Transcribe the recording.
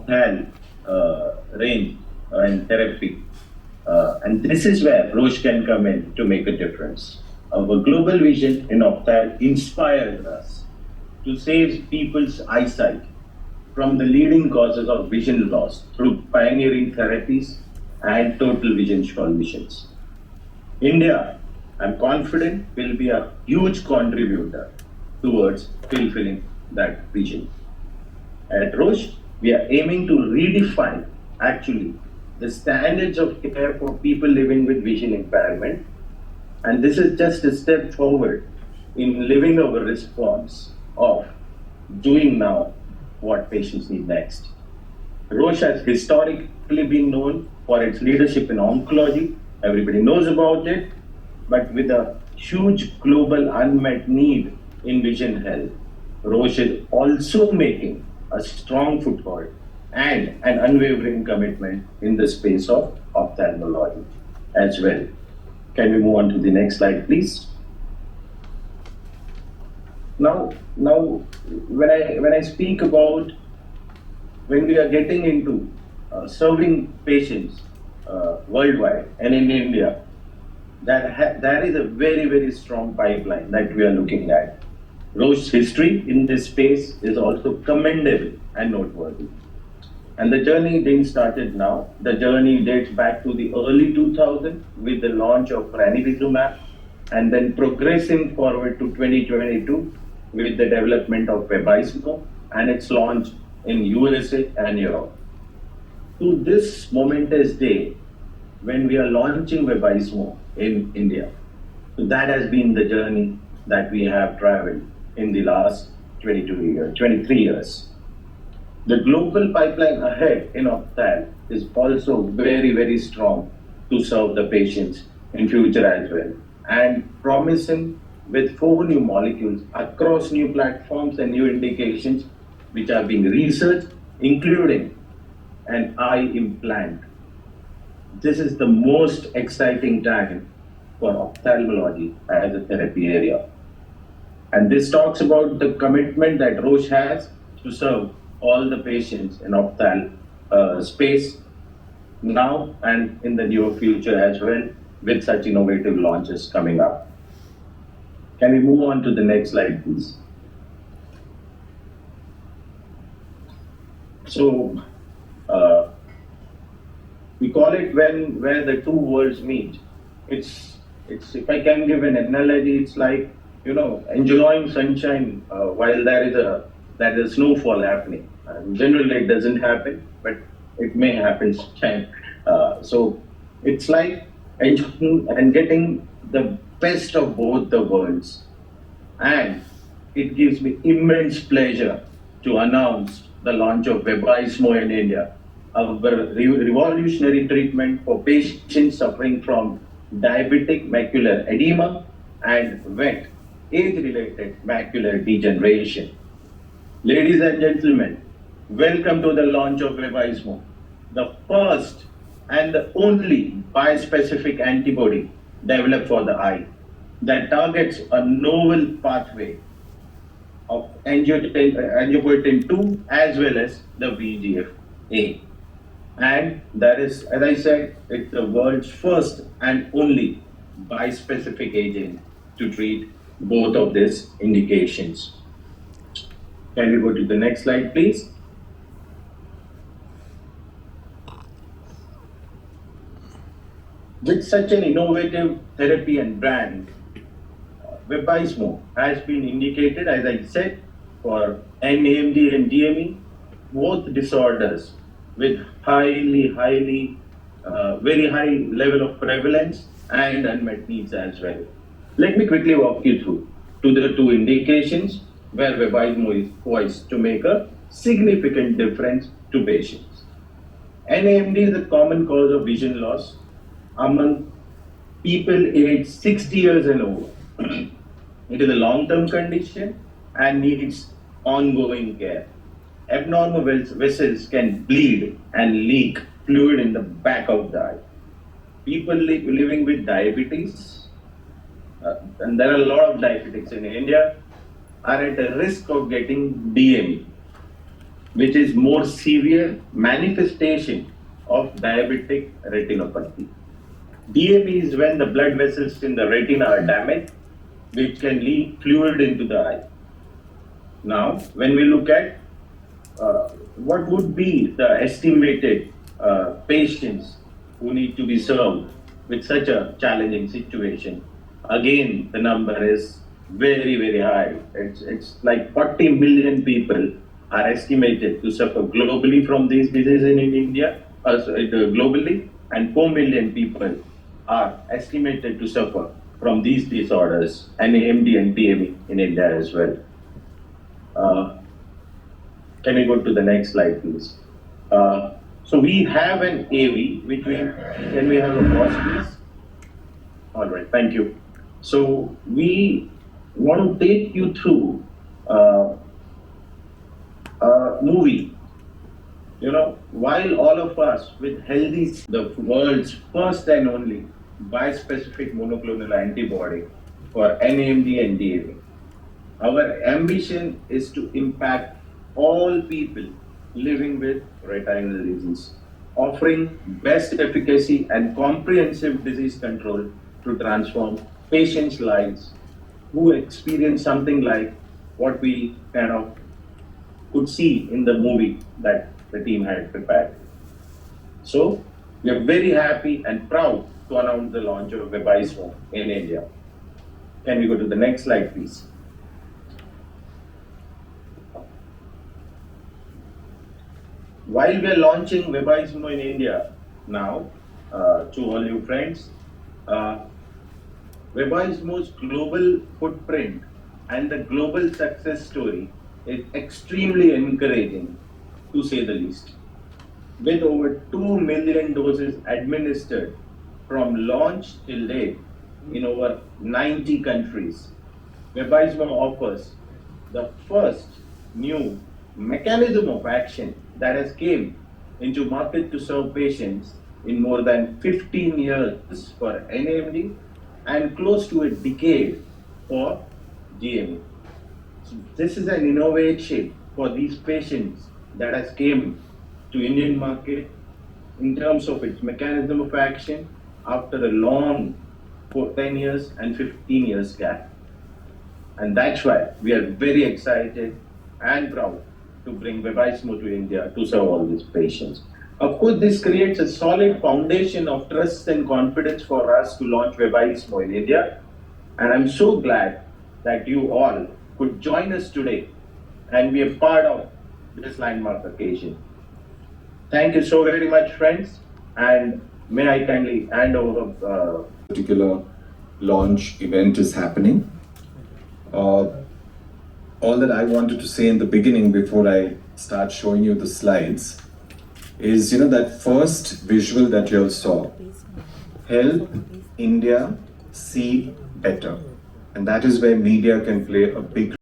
opthal range and therapy. And this is where Roche can come in to make a difference. Our global vision in opthal inspires us to save people's eyesight from the leading causes of vision loss through pioneering therapies and total vision solutions. India, I'm confident, will be a huge contributor towards fulfilling that vision. At Roche, we are aiming to redefine actually the standards of care for people living with vision impairment. And this is just a step forward in living our response of doing now what patients need next. Roche has historically been known for its leadership in oncology. Everybody knows about it, but with a huge global unmet need in vision health, Roche is also making a strong foothold and an unwavering commitment in the space of ophthalmology as well. Can we move on to the next slide, please? Now, when I speak about when we are getting into serving patients worldwide and in India, that is a very strong pipeline that we are looking at. Roche's history in this space is also commendable and noteworthy. And the journey didn't started now. The journey dates back to the early 2000s with the launch of ranibizumab, and then progressing forward to 2022 with the development of Vabysmo and its launch in USA and Europe. To this momentous day, when we are launching Vabysmo in India, so that has been the journey that we have traveled in the last 23 years. The global pipeline ahead in opthal is also very strong to serve the patients in future as well, and promising with 4 new molecules across new platforms and new indications which are being researched, including an eye implant. This is the most exciting time for ophthalmology as a therapy area. And this talks about the commitment that Roche has to serve all the patients in opthal space now and in the near future as well, with such innovative launches coming up. Can we move on to the next slide, please? So, we call it where the two worlds meet. It's if I can give an analogy, it's like enjoying sunshine while there is snowfall happening. Generally, it doesn't happen, but it may happen sometime. So it's like enjoying and getting the best of both the worlds, and it gives me immense pleasure to announce the launch of Vabysmo in India, a revolutionary treatment for patients suffering from diabetic macular edema and wet age-related macular degeneration. Ladies and gentlemen, welcome to the launch of Vabysmo, the first and the only bispecific antibody developed for the eye that targets a novel pathway of angiopoietin 2 as well as the VEGF-A. And that is, as I said, it's the world's first and only bispecific agent to treat both of these indications. Can we go to the next slide, please? With such an innovative therapy and brand, Vabysmo has been indicated, as I said, for NAMD and DME, both disorders with very high level of prevalence and unmet needs as well. Let me quickly walk you through to the two indications where Vabysmo is poised to make a significant difference to patients. NAMD is a common cause of vision loss among people aged 60 years and over. It is a long-term condition and needs ongoing care. Abnormal vessels can bleed and leak fluid in the back of the eye. People living with diabetes, and there are a lot of diabetics in India, are at a risk of getting DME. which is more severe manifestation of diabetic retinopathy. DME is when the blood vessels in the retina are damaged, which can leak fluid into the eye. Now, when we look at what would be the estimated patients who need to be served with such a challenging situation, again, the number is very, very high. It's like 40 million people are estimated to suffer globally from these diseases in India, globally, and 4 million people are estimated to suffer from these disorders, and AMD and TME in India as well. Can we go to the next slide, please? So we have an AV, which can we have a pause, please? All right, thank you. So we want to take you through a movie. You know, while all of us with healthy, the world's first and only bispecific monoclonal antibody for NAMD and DME. Our ambition is to impact all people living with retinal disease, offering best efficacy and comprehensive disease control to transform patients' lives who experience something like what we kind of could see in the movie that the team had prepared. So we are very happy and proud to announce the launch of Vabysmo in India. Can we go to the next slide, please? While we are launching Vabysmo in India now, to all you friends, Vabysmo's global footprint and the global success story is extremely encouraging, to say the least. With over 2 million doses administered from launch till date in over 90 countries, Vabysmo offers the first new mechanism of action that has came into market to serve patients in more than 15 years for NAMD and close to a decade for DME. So this is an innovation for these patients that has came to Indian market in terms of its mechanism of action after a long 10 years and 15 years gap. And that's why we are very excited and proud to bring Vabysmo to India to serve all these patients. Of course, this creates a solid foundation of trust and confidence for us to launch Vabysmo in India. And I'm so glad that you all could join us today and be a part of this landmark occasion. Thank you so very much, friends. And may I kindly hand over particular launch event is happening. All that I wanted to say in the beginning before I start showing you the slides is, that first visual that you all saw, help India see better. And that is where media can play a big